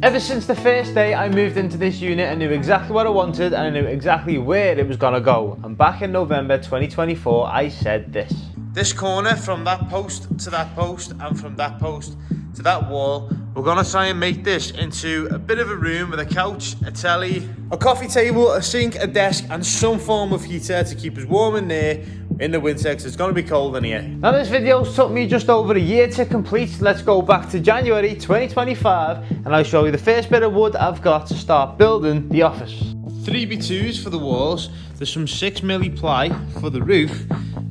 Ever since the first day I moved into this unit, I knew exactly what I wanted and I knew exactly where it was gonna go. And back in November 2024, I said this. This corner, from that post to that post and from that post to that wall, we're gonna try and make this into a bit of a room with a couch, a telly, a coffee table, a sink, a desk and some form of heater to keep us warm in there in the winter because it's gonna be cold in here. Now this video took me just over a year to complete. Let's go back to January 2025 and I'll show you the first bit of wood I've got to start building the office. 3x2s for the walls, there's some 6mm ply for the roof,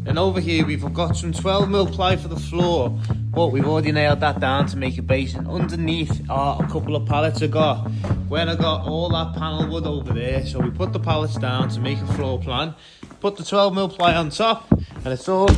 and over here we've got some 12mm ply for the floor, but we've already nailed that down to make a base, and underneath are a couple of pallets I got. When I got all that panel wood over there, so we put the pallets down to make a floor plan, put the 12mm ply on top, and it's all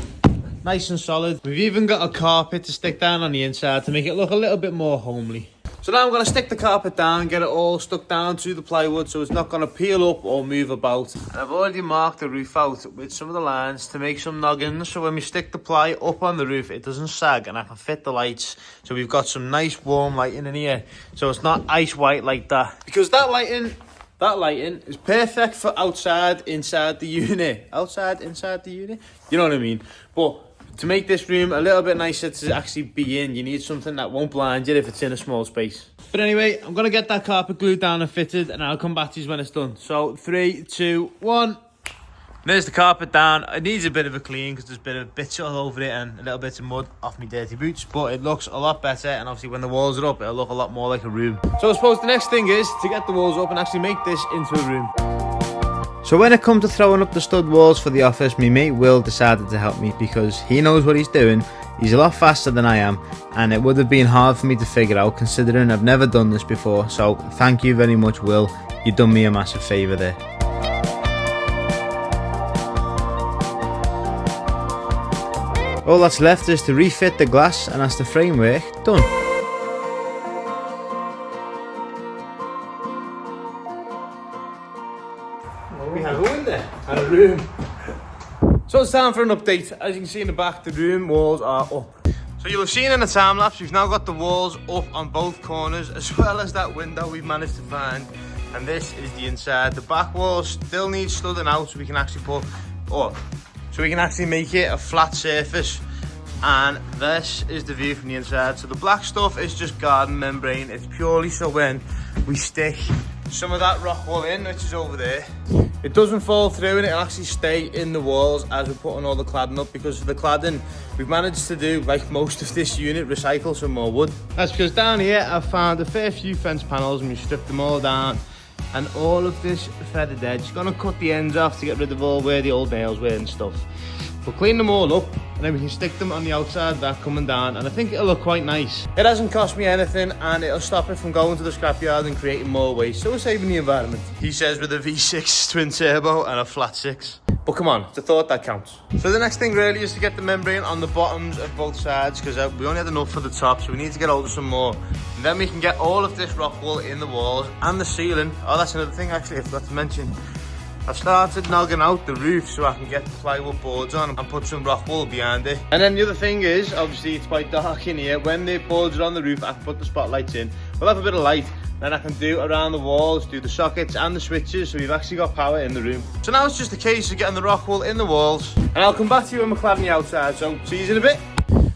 nice and solid. We've even got a carpet to stick down on the inside to make it look a little bit more homely. So now I'm going to stick the carpet down, get it all stuck down to the plywood so it's not going to peel up or move about. And I've already marked the roof out with some of the lines to make some noggins, so when we stick the ply up on the roof it doesn't sag and I can fit the lights. So we've got some nice warm lighting in here, so it's not ice white like that. Because that lighting is perfect for outside, inside the unit. Outside, inside the unit? You know what I mean? But to make this room a little bit nicer to actually be in, you need something that won't blind you if it's in a small space. But anyway, I'm going to get that carpet glued down and fitted and I'll come back to you when it's done. So 3, 2, 1. There's the carpet down. It needs a bit of a clean because there's a bit of bits all over it and a little bit of mud off my dirty boots, but it looks a lot better, and obviously when the walls are up it'll look a lot more like a room. So I suppose the next thing is to get the walls up and actually make this into a room. So when it comes to throwing up the stud walls for the office, my mate Will decided to help me because he knows what he's doing. He's a lot faster than I am, and it would have been hard for me to figure out considering I've never done this before. So thank you very much, Will. You've done me a massive favour there. All that's left is to refit the glass, and that's the framework done. We have a window and a room. So it's time for an update. As you can see in the back, the room walls are up. So you'll have seen in the time lapse, we've now got the walls up on both corners, as well as that window we've managed to find. And this is the inside. The back wall still needs studding out so we can actually make it a flat surface. And this is the view from the inside. So the black stuff is just garden membrane. It's purely so when we stick some of that rock wool in, which is over there, it doesn't fall through and it'll actually stay in the walls as we're putting all the cladding up, because for the cladding we've managed to do, like most of this unit, recycle some more wood. That's because down here I've found a fair few fence panels and we stripped them all down, and all of this feathered edge, gonna cut the ends off to get rid of all where the old nails were and stuff. We'll clean them all up and then we can stick them on the outside, that coming down, and I think it'll look quite nice. It hasn't cost me anything and it'll stop it from going to the scrapyard and creating more waste, so we're saving the environment. He says with a V6 twin turbo and a flat 6. But come on, it's the thought that counts. So the next thing really is to get the membrane on the bottoms of both sides, because we only had enough for the top, so we need to get hold of some more. And then we can get all of this rock wool in the walls and the ceiling. Oh, that's another thing actually I forgot to mention. I've started knocking out the roof so I can get the plywood boards on and put some rock wool behind it. And then the other thing is, obviously it's quite dark in here. When the boards are on the roof, I can put the spotlights in. We'll have a bit of light. Then I can do around the walls, do the sockets and the switches, so we've actually got power in the room. So now it's just a case of getting the rock wool in the walls. And I'll come back to you when we're cladding the outside, so see you in a bit.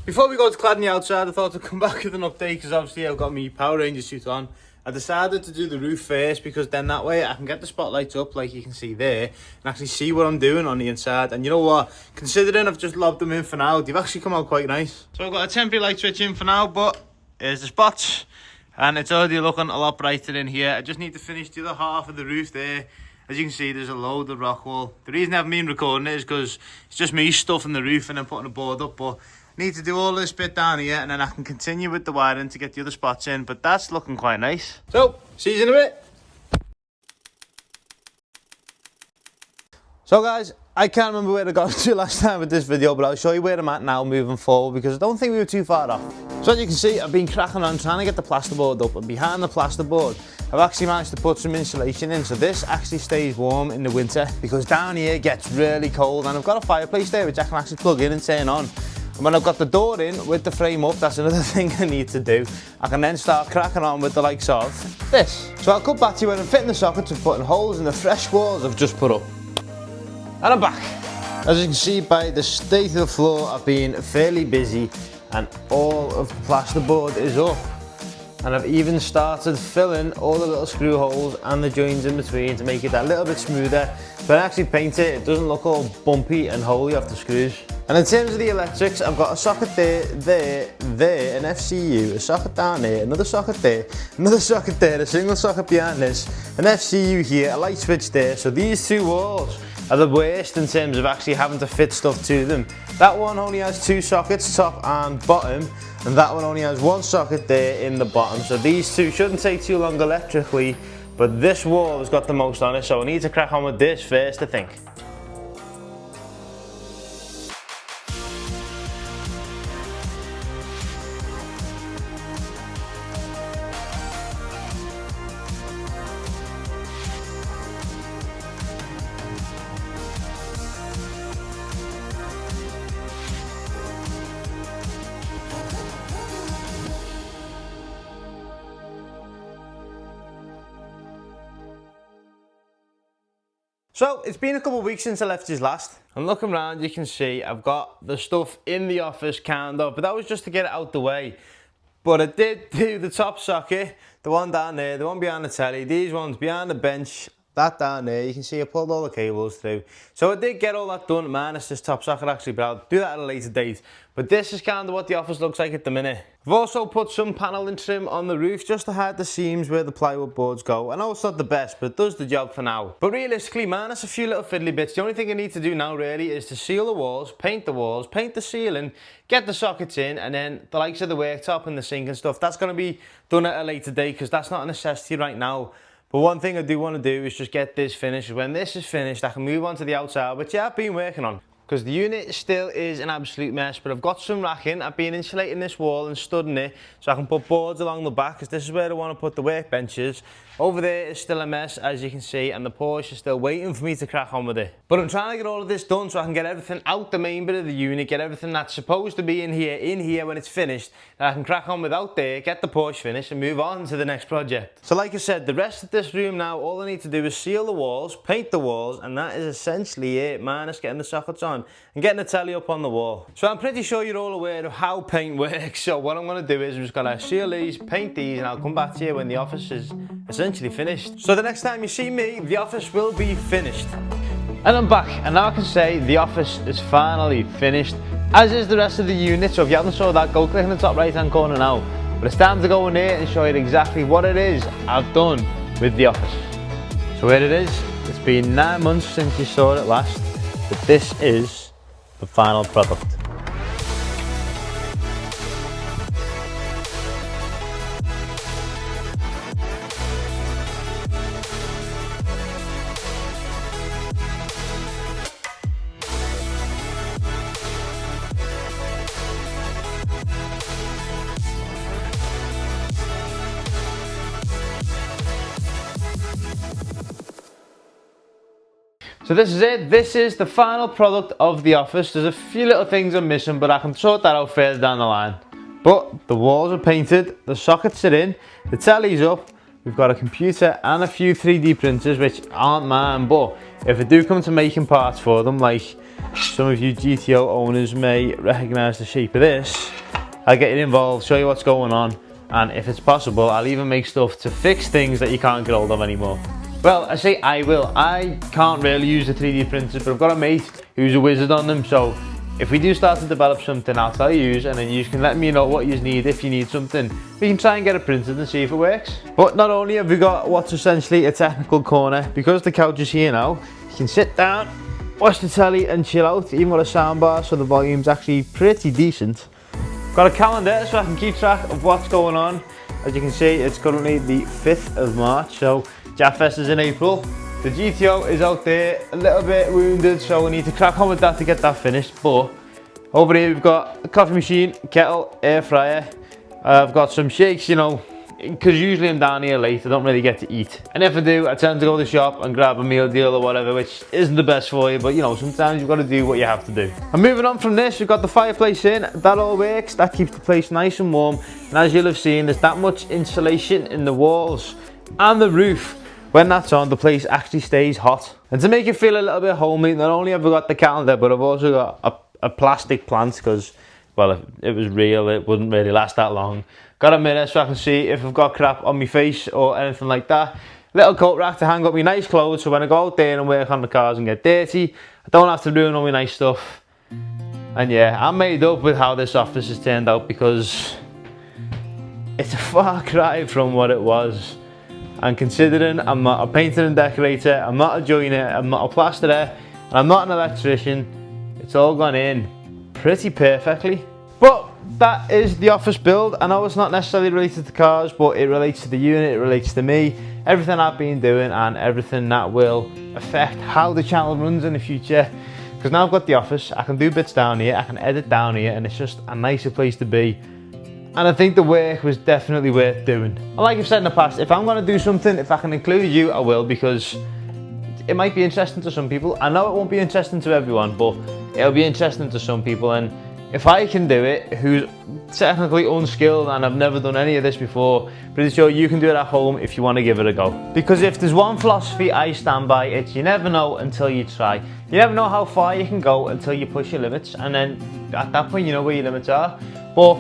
Before we go to cladding the outside, I thought I'd come back with an update, because obviously I've got my Power Ranger suit on. I decided to do the roof first because then that way I can get the spotlights up like you can see there and actually see what I'm doing on the inside. And you know what, considering I've just lobbed them in for now, they've actually come out quite nice. So I've got a temporary light switch in for now, but here's the spots and it's already looking a lot brighter in here. I just need to finish the other half of the roof there. As you can see, there's a load of rock wool. The reason I haven't been recording it is because it's just me stuffing the roof and then putting a board up, but need to do all this bit down here and then I can continue with the wiring to get the other spots in, but that's looking quite nice. So, see you in a bit. So guys, I can't remember where I got to last time with this video, but I'll show you where I'm at now moving forward, because I don't think we were too far off. So as you can see, I've been cracking on trying to get the plasterboard up, and behind the plasterboard I've actually managed to put some insulation in, so this actually stays warm in the winter, because down here it gets really cold, and I've got a fireplace there which I can actually plug in and turn on. And when I've got the door in with the frame up, that's another thing I need to do. I can then start cracking on with the likes of this. So I'll cut back to you when I'm fitting the sockets and putting holes in the fresh walls I've just put up. And I'm back. As you can see by the state of the floor, I've been fairly busy and all of the plasterboard is up. And I've even started filling all the little screw holes and the joins in between to make it that little bit smoother. When I actually paint it, it doesn't look all bumpy and holy off the screws. And in terms of the electrics, I've got a socket there, an FCU, a socket down there, another socket there, another socket there, a single socket behind this, an FCU here, a light switch there. So these two walls are the worst in terms of actually having to fit stuff to them. That one only has 2 sockets, top and bottom, and that one only has 1 socket there in the bottom. So these two shouldn't take too long electrically, but this wall has got the most on it, so I need to crack on with this first, I think. So it's been a couple of weeks since I left you last, and looking around you can see I've got the stuff in the office kind of, but that was just to get it out the way. But I did do the top socket, the one down there, the one behind the telly, these ones behind the bench, that down there. You can see I pulled all the cables through. So I did get all that done, minus this top socket actually, but I'll do that at a later date. But this is kind of what the office looks like at the minute. I've also put some paneling trim on the roof just to hide the seams where the plywood boards go. I know it's not the best, but it does the job for now. But realistically, minus a few little fiddly bits, the only thing I need to do now really is to seal the walls, paint the ceiling, get the sockets in, and then the likes of the worktop and the sink and stuff, that's going to be done at a later date because that's not a necessity right now. But one thing I do want to do is just get this finished. When this is finished, I can move on to the outside, which I've been working on. Because the unit still is an absolute mess, but I've got some racking. I've been insulating this wall and studding it so I can put boards along the back, because this is where I want to put the workbenches. Over there is still a mess, as you can see, and the Porsche is still waiting for me to crack on with it. But I'm trying to get all of this done so I can get everything out the main bit of the unit, get everything that's supposed to be in here when it's finished, and I can crack on with out there, get the Porsche finished, and move on to the next project. So like I said, the rest of this room now, all I need to do is seal the walls, paint the walls, and that is essentially it, minus getting the sockets on and getting the telly up on the wall. So I'm pretty sure you're all aware of how paint works, so what I'm going to do is I'm just going to seal these, paint these, and I'll come back to you when the office is essentially finished. So the next time you see me, the office will be finished. And I'm back, and now I can say the office is finally finished, as is the rest of the unit. So if you haven't saw that, go click in the top right hand corner now. But it's time to go in here and show you exactly what it is I've done with the office. So here it is. It's been 9 months since you saw it last, but this is the final product. So this is it. This is the final product of the office. There's a few little things I'm missing, but I can sort that out further down the line. But the walls are painted, the sockets are in, the telly's up, we've got a computer and a few 3D printers, which aren't mine, but if I do come to making parts for them, like some of you GTO owners may recognise the shape of this, I'll get you involved, show you what's going on, and if it's possible, I'll even make stuff to fix things that you can't get hold of anymore. Well, I say I will. I can't really use the 3D printers, but I've got a mate who's a wizard on them, so if we do start to develop something, I'll tell you, and then you can let me know what you need if you need something. We can try and get it printed and see if it works. But not only have we got what's essentially a technical corner, because the couch is here now, you can sit down, watch the telly and chill out. Even got a soundbar, so the volume's actually pretty decent. Got a calendar so I can keep track of what's going on. As you can see, it's currently the 5th of March, so Jaffest is in April. The GTO is out there a little bit wounded, so we need to crack on with that to get that finished. But over here we've got a coffee machine, kettle, air fryer. I've got some shakes, you know, because usually I'm down here late, I don't really get to eat. And if I do, I tend to go to the shop and grab a meal deal or whatever, which isn't the best for you, but you know, sometimes you've got to do what you have to do. And moving on from this, we've got the fireplace in. That all works. That keeps the place nice and warm. And as you'll have seen, there's that much insulation in the walls and the roof. When that's on, the place actually stays hot. And to make it feel a little bit homey, not only have I got the calendar, but I've also got a plastic plant, because, well, if it was real, it wouldn't really last that long. Got a mirror so I can see if I've got crap on my face or anything like that. Little coat rack to hang up my nice clothes, so when I go out there and work on the cars and get dirty, I don't have to ruin all my nice stuff. And yeah, I'm made up with how this office has turned out, because it's a far cry from what it was. And considering I'm not a painter and decorator, I'm not a joiner, I'm not a plasterer, and I'm not an electrician, it's all gone in pretty perfectly. But that is the office build. I know it's not necessarily related to cars, but it relates to the unit, it relates to me, everything I've been doing, and everything that will affect how the channel runs in the future. Because now I've got the office, I can do bits down here, I can edit down here, and it's just a nicer place to be. And I think the work was definitely worth doing. And like I've said in the past, if I'm going to do something, if I can include you, I will, because it might be interesting to some people. I know it won't be interesting to everyone, but it'll be interesting to some people. And if I can do it, who's technically unskilled and I've never done any of this before, pretty sure you can do it at home if you want to give it a go. Because if there's one philosophy I stand by, it's you never know until you try. You never know how far you can go until you push your limits, and then at that point you know where your limits are. But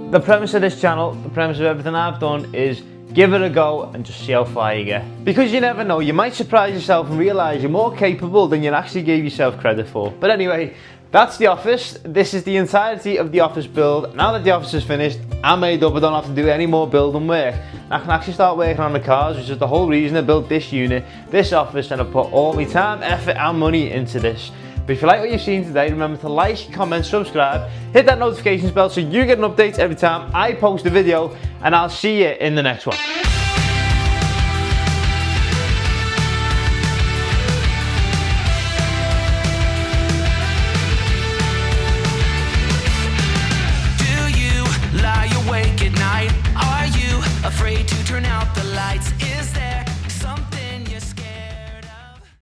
the premise of this channel, the premise of everything I've done, is give it a go and just see how far you get. Because you never know, you might surprise yourself and realise you're more capable than you actually gave yourself credit for. But anyway, that's the office. This is the entirety of the office build. Now that the office is finished, I'm made up, I don't have to do any more building work. I can actually start working on the cars, which is the whole reason I built this unit, this office, and I put all my time, effort and money into this. But if you like what you've seen today, remember to like, comment, subscribe, hit that notifications bell so you get an update every time I post a video, and I'll see you in the next one. Do you lie awake at night? Are you afraid to turn out the lights?